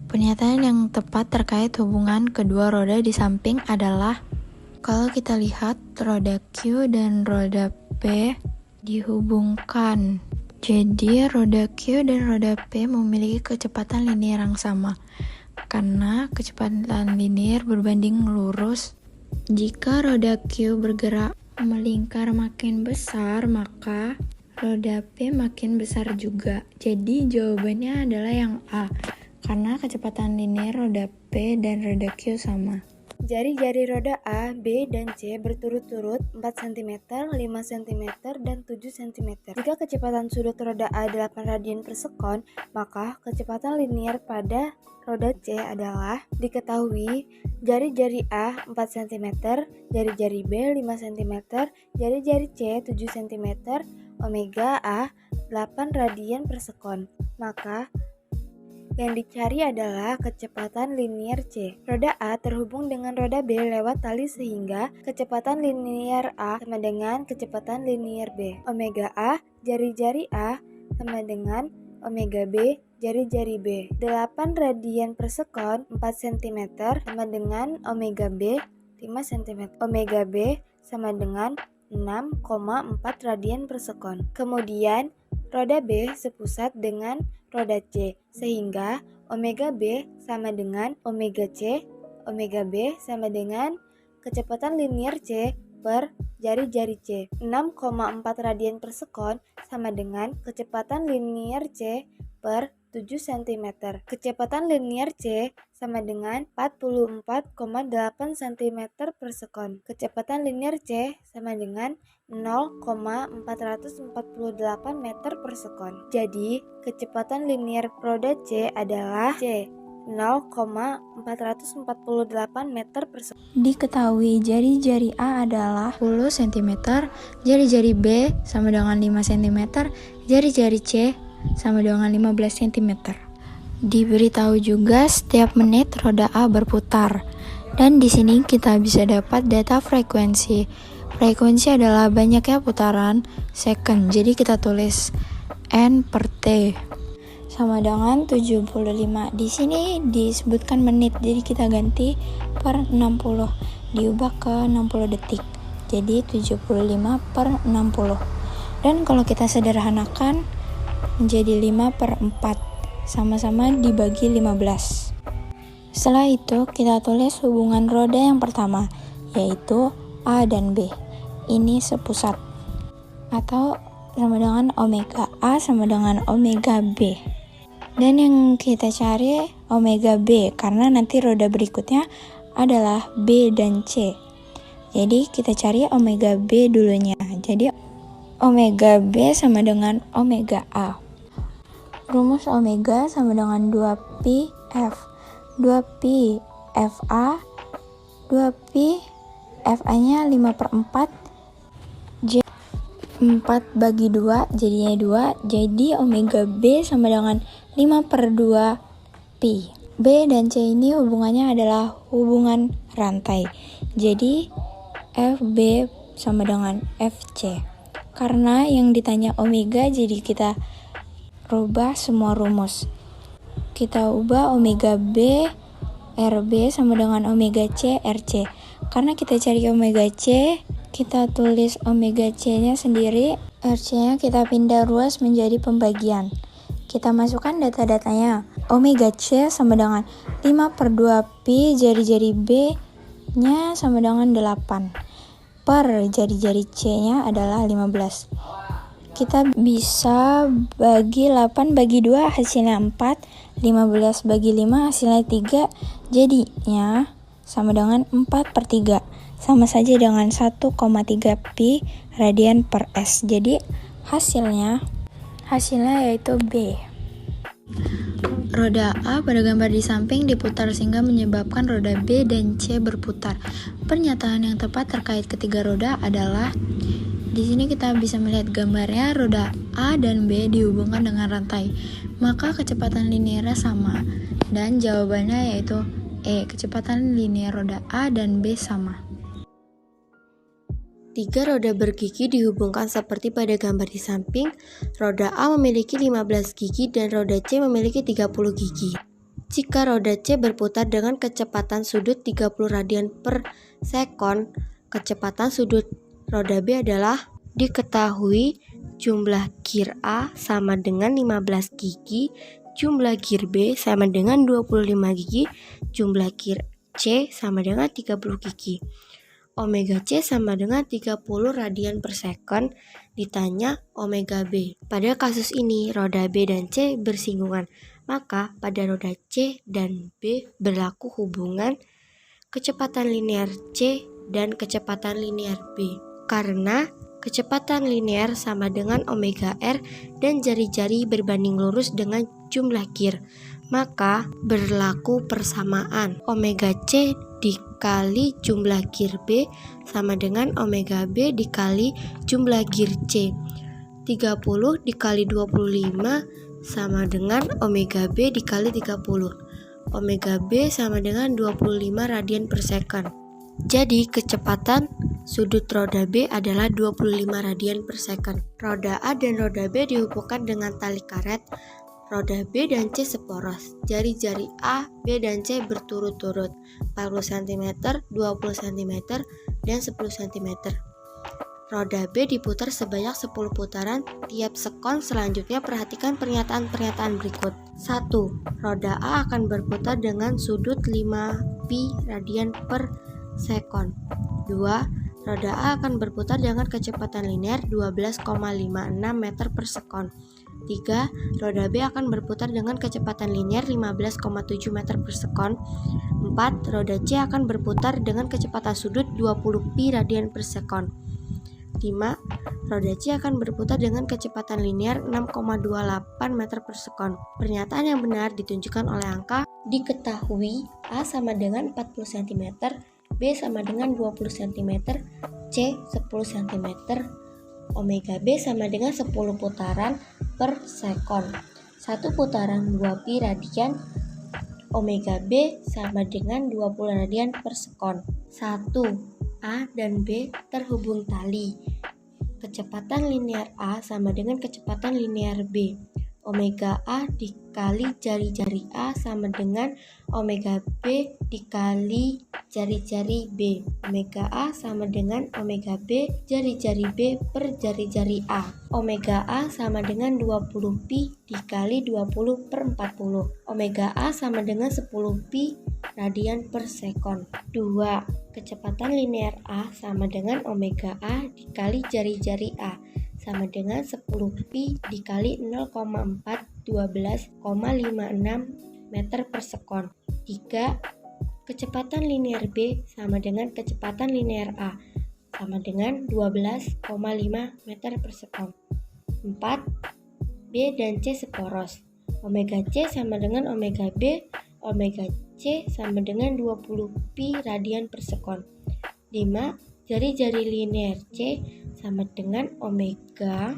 Pernyataan yang tepat terkait hubungan kedua roda di samping adalah kalau kita lihat roda Q dan roda P dihubungkan. Jadi roda Q dan roda P memiliki kecepatan linier yang sama karena kecepatan linier berbanding lurus. Jika roda Q bergerak melingkar makin besar, maka roda P makin besar juga. Jadi jawabannya adalah yang A, karena kecepatan linier roda P dan roda Q sama. Jari-jari roda A, B, dan C berturut-turut 4 cm, 5 cm, dan 7 cm. Jika kecepatan sudut roda A 8 radian per sekon, maka kecepatan linier pada roda C adalah diketahui jari-jari A 4 cm, jari-jari B 5 cm, jari-jari C 7 cm, omega A 8 radian per sekon. Maka yang dicari adalah kecepatan linier C. Roda A terhubung dengan roda B lewat tali sehingga kecepatan linier A sama dengan kecepatan linier B. Omega A, jari-jari A sama dengan omega B, jari-jari B. 8 radian per sekon 4 cm sama dengan omega B 5 cm. Omega B sama dengan 6,4 radian per sekon. Kemudian roda B sepusat dengan roda C, sehingga omega B sama dengan omega C, omega B sama dengan kecepatan linier C per jari-jari C. 6,4 radian per sekon sama dengan kecepatan linier C per 7 cm. Kecepatan linier C sama dengan 44,8 cm per sekon. Kecepatan linier C sama dengan 0,448 meter per sekon. Jadi, kecepatan linier roda C adalah C, 0,448 meter per sekon. Diketahui jari-jari A adalah 10 cm, jari-jari B sama dengan 5 cm, jari-jari C sama dengan 15 cm. Diberitahu juga setiap menit roda A berputar. Dan di sini kita bisa dapat data frekuensi. Frekuensi adalah banyaknya putaran second. Jadi kita tulis N per T sama dengan 75. Di sini disebutkan menit. Jadi kita ganti per 60. Diubah ke 60 detik. Jadi 75 per 60. Dan kalau kita sederhanakan menjadi 5 per 4. Sama-sama dibagi 15. Setelah itu kita tulis hubungan roda yang pertama, yaitu A dan B. Ini sepusat, atau sama dengan omega A sama dengan omega B. Dan yang kita cari omega B, karena nanti roda berikutnya adalah B dan C. Jadi kita cari omega B dulunya. Jadi omega B sama dengan omega A. Rumus omega sama dengan 2pi F. 2pi FA, 2pi FA-nya 5 per 4, 4 bagi 2 jadinya 2, jadi omega B sama dengan 5 per 2 pi. B dan C ini hubungannya adalah hubungan rantai, jadi FB sama dengan FC. Karena yang ditanya omega, jadi kita rubah semua rumus. Kita ubah omega B RB sama dengan omega C RC. Karena kita cari omega C, kita tulis omega C-nya sendiri, RC-nya kita pindah ruas menjadi pembagian. Kita masukkan data-datanya. Omega C sama dengan 5 per 2 pi, jari-jari B-nya sama dengan 8. Per jari-jari C-nya adalah 15. Kita bisa bagi 8 bagi 2 hasilnya 4, 15 bagi 5 hasilnya 3, jadinya sama dengan 4 per 3. Sama saja dengan 1,3 pi radian per S. Jadi hasilnya yaitu B. Roda A pada gambar di samping diputar sehingga menyebabkan roda B dan C berputar. Pernyataan yang tepat terkait ketiga roda adalah di sini kita bisa melihat gambarnya roda A dan B dihubungkan dengan rantai. Maka kecepatan liniernya sama. Dan jawabannya yaitu E, kecepatan linier roda A dan B sama. 3 roda bergigi dihubungkan seperti pada gambar di samping. Roda A memiliki 15 gigi dan roda C memiliki 30 gigi. Jika roda C berputar dengan kecepatan sudut 30 radian per sekon, kecepatan sudut roda B adalah diketahui jumlah gear A sama dengan 15 gigi, jumlah gear B sama dengan 25 gigi, jumlah gear C sama dengan 30 gigi. Omega C sama dengan 30 radian per second, ditanya omega B. Pada kasus ini, roda B dan C bersinggungan, maka pada roda C dan B berlaku hubungan kecepatan linear C dan kecepatan linear B. Karena kecepatan linear sama dengan omega R dan jari-jari berbanding lurus dengan jumlah gear, maka berlaku persamaan. Omega C dikali jumlah gear B sama dengan omega B dikali jumlah gear C. 30 dikali 25 sama dengan omega B dikali 30. Omega B sama dengan 25 radian per second. Jadi kecepatan sudut roda B adalah 25 radian per second. Roda A dan roda B dihubungkan dengan tali karet. Roda B dan C seporos. Jari-jari A, B, dan C berturut-turut 40 cm, 20 cm, dan 10 cm. Roda B diputar sebanyak 10 putaran tiap sekon. Selanjutnya perhatikan pernyataan-pernyataan berikut. 1. Roda A akan berputar dengan sudut 5 pi radian per sekon. 2. Roda A akan berputar dengan kecepatan linear 12,56 meter per sekon. 3. Roda B akan berputar dengan kecepatan linear 15,7 meter per sekon. 4. Roda C akan berputar dengan kecepatan sudut 20 pi radian per sekon. 5. Roda C akan berputar dengan kecepatan linear 6,28 meter per sekon. Pernyataan yang benar ditunjukkan oleh angka. Diketahui A sama dengan 40 cm, B sama dengan 20 cm, C 10 cm, omega B sama dengan 10 putaran per sekon. 1 putaran 2 pi radian, omega B sama dengan 20 radian per sekon. 1. A dan B terhubung tali. Kecepatan linear A sama dengan kecepatan linear B. Omega A dikali jari-jari A sama dengan omega B dikali jari-jari B. Omega A sama dengan omega B jari-jari B per jari-jari A. Omega A sama dengan 20 pi dikali 20 per 40. Omega A sama dengan 10 pi radian per sekon. 2. Kecepatan linear A sama dengan omega A dikali jari-jari A sama dengan 10 pi dikali 0,412,56 meter per sekon. 3. Kecepatan linear B sama dengan kecepatan linear A sama dengan 12,5 meter per sekon. 4. B dan C seporos. Omega C sama dengan omega B, omega C sama dengan 20 pi radian per sekon. 5. Jari-jari linear C sama dengan omega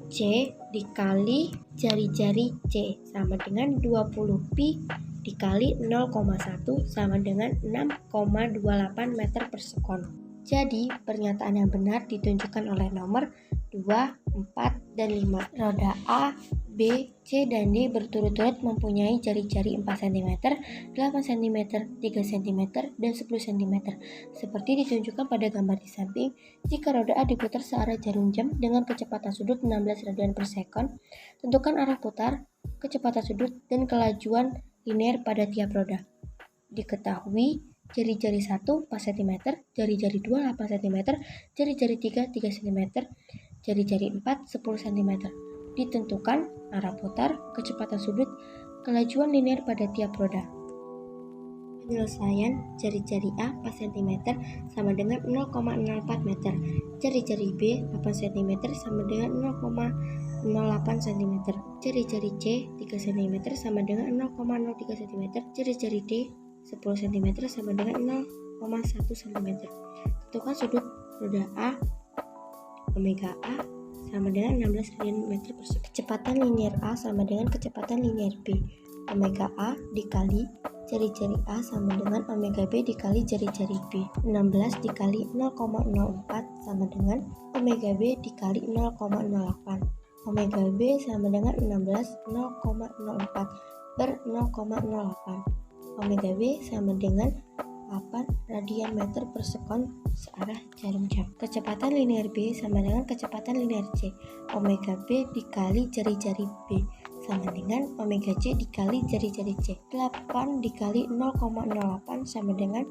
C dikali jari-jari C sama dengan 20 pi dikali 0,1 sama dengan 6,28 meter per sekon. Jadi pernyataan yang benar ditunjukkan oleh nomor 2, 4, dan 5. Roda A, B, C, dan D berturut-turut mempunyai jari-jari 4 cm, 8 cm, 3 cm, dan 10 cm. Seperti ditunjukkan pada gambar di samping, jika roda A diputar searah jarum jam dengan kecepatan sudut 16 radian per sekon, tentukan arah putar, kecepatan sudut, dan kelajuan linear pada tiap roda. Diketahui jari-jari 1 4 cm, jari-jari 2 8 cm, jari-jari 3 cm, jari-jari 4 10 cm. Ditentukan arah putar, kecepatan sudut, kelajuan linear pada tiap roda. Penyelesaian jari-jari A 4 cm sama dengan 0,04 meter, jari-jari B 8 cm sama dengan 0,08 cm, jari-jari C 3 cm sama dengan 0,03 cm, jari-jari D 10 cm sama dengan 0,1 cm. Tentukan sudut roda A, omega A sama dengan 16 radian meter per sekon. Kecepatan linear A sama dengan kecepatan linear B. Omega A dikali jari-jari A sama dengan omega B dikali jari-jari B. 16 dikali 0,04 sama dengan omega B dikali 0,08. Omega B sama dengan 16 0,04 per 0,08. Omega B sama dengan 8 radian meter per sekon searah jarum jam. Kecepatan linear B sama dengan kecepatan linear C. Omega B dikali jari-jari B sama dengan omega C dikali jari-jari C. 8 dikali 0,08 sama dengan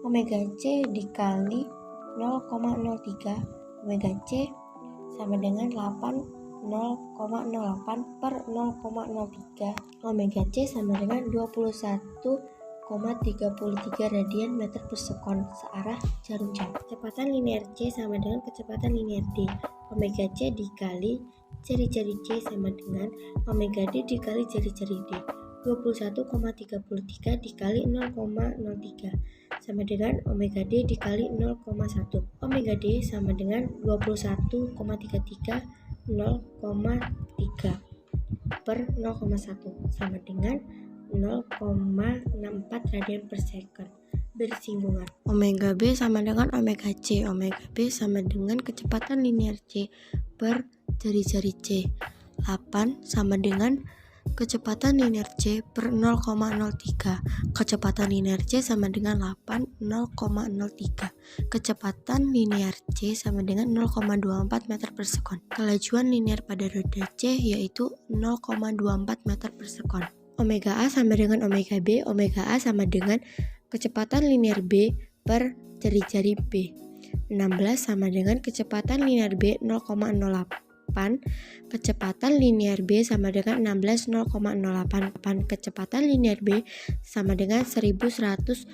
omega C dikali 0,03. Omega C sama dengan 0,08 per 0,03. Omega C sama dengan 21,33 radian meter per sekon searah jarum jam. Kecepatan linear C sama dengan kecepatan linear D. Omega C dikali jari-jari C sama dengan omega D dikali jari-jari D. 21,33 dikali 0,03 sama dengan omega D dikali 0,1. Omega D sama dengan 21,33 0,3 per 0,1 sama dengan 0,64 radian per second. Bersinggungan. Omega B sama dengan omega C. Omega B sama dengan kecepatan linear C per jari-jari C. 8 sama dengan kecepatan linear C per 0,03. Kecepatan linear C sama dengan 8 0,03. Kecepatan linear C sama dengan 0,24 meter per sekon. Kelajuan linear pada roda C yaitu 0,24 meter per sekon. Omega A sama dengan omega B. Omega A sama dengan kecepatan linear B per jari-jari B. 16 sama dengan kecepatan linear B 0,08. Kecepatan linear B sama dengan 16 0,08. Kecepatan linear B sama dengan 1128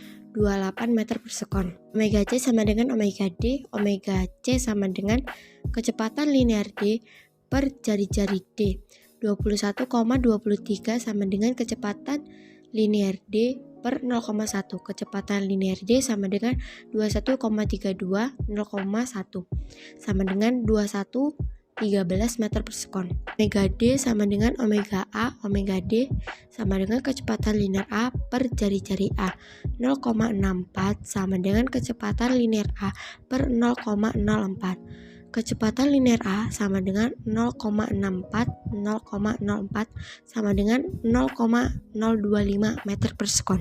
meter per sekon. Omega C sama dengan omega D. Omega C sama dengan kecepatan linear D per jari-jari D. 21,23 sama dengan kecepatan linear D per 0,1. Kecepatan linear D sama dengan 21,32 0,1 sama dengan 21,13 meter per sekon. Omega D sama dengan omega A. Omega D sama dengan kecepatan linear A per jari-jari A. 0,64 sama dengan kecepatan linear A per 0,04. Kecepatan linear A sama dengan 0,64 0,04 sama dengan 0,025 meter per sekon.